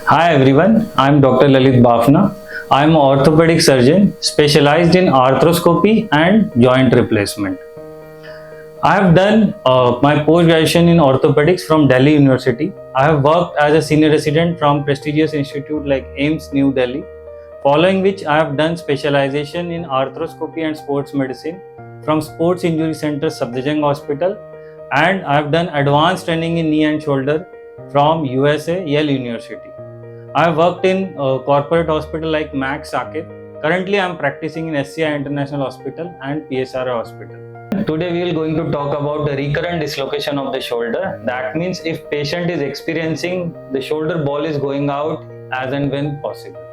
Hi everyone, I am Dr. Lalit Bafna. I am an orthopedic surgeon specialized in arthroscopy and joint replacement. I have done my post-graduation in orthopedics from Delhi University. I have worked as a senior resident from prestigious institute like AIIMS New Delhi, following which I have done specialization in arthroscopy and sports medicine from Sports Injury Center Safdarjung Hospital, and I have done advanced training in knee and shoulder from USA Yale University. I have worked in corporate hospital like Max Saket. Currently, I am practicing in SCI International Hospital and PSRA Hospital. Today, we are going to talk about the recurrent dislocation of the shoulder. That means if patient is experiencing the shoulder ball is going out as and when possible.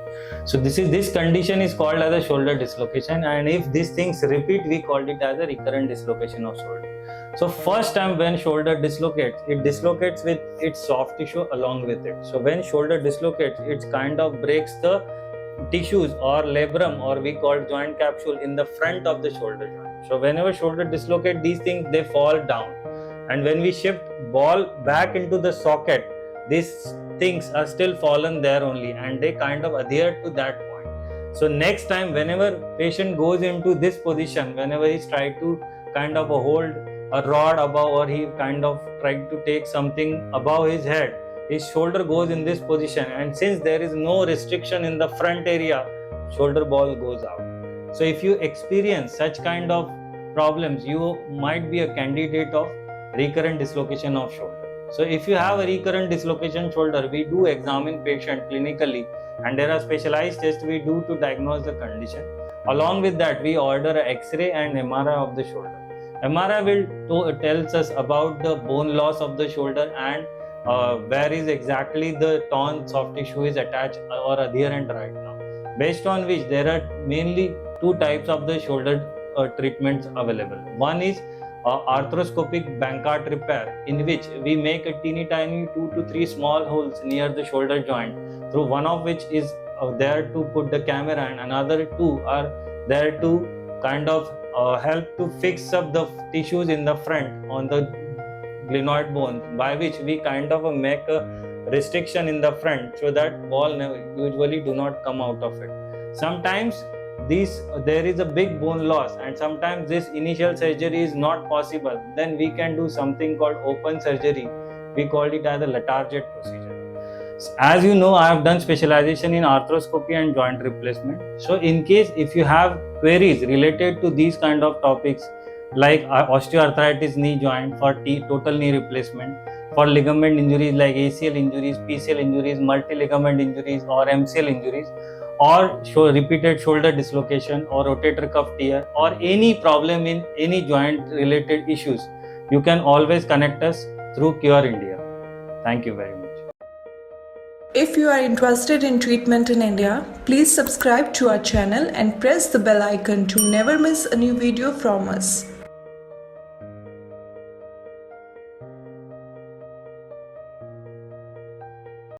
So this condition is called as a shoulder dislocation, and if these things repeat, we call it as a recurrent dislocation of shoulder. So first time when shoulder dislocates, it dislocates with its soft tissue along with it. So when shoulder dislocates, it kind of breaks the tissues or labrum, or we call joint capsule, in the front of the shoulder joint. So whenever shoulder dislocate, these things they fall down, and when we shift ball back into the socket, these things are still fallen there only, and they kind of adhere to that point. So next time whenever patient goes into this position, whenever he's trying to kind of hold a rod above, or he kind of trying to take something above his head, his shoulder goes in this position, and since there is no restriction in the front area, shoulder ball goes out. So if you experience such kind of problems, you might be a candidate of recurrent dislocation of shoulder. So if you have a recurrent dislocation shoulder, we do examine patient clinically, and there are specialized tests we do to diagnose the condition. Along with that, we order an X-ray and MRI of the shoulder. MRI will tells us about the bone loss of the shoulder and where is exactly the torn soft tissue is attached or adherent right now. Based on which there are mainly two types of the shoulder treatments available. One is arthroscopic Bankart repair, in which we make a teeny tiny 2 to 3 small holes near the shoulder joint, through one of which is there to put the camera, and another two are there to kind of help to fix up the tissues in the front on the glenoid bone, by which we kind of make a restriction in the front so that ball usually do not come out of it. Sometimes there is a big bone loss, and sometimes this initial surgery is not possible. Then we can do something called open surgery. We call it as a Latarjet procedure. As you know, I have done specialization in arthroscopy and joint replacement. So in case if you have queries related to these kind of topics like osteoarthritis knee joint for total knee replacement, for ligament injuries like ACL injuries, PCL injuries, multi-ligament injuries or MCL injuries, or repeated shoulder dislocation or rotator cuff tear, or any problem in any joint related issues, you can always connect us through Cure India. Thank you very much. If you are interested in treatment in India, please subscribe to our channel and press the bell icon to never miss a new video from us.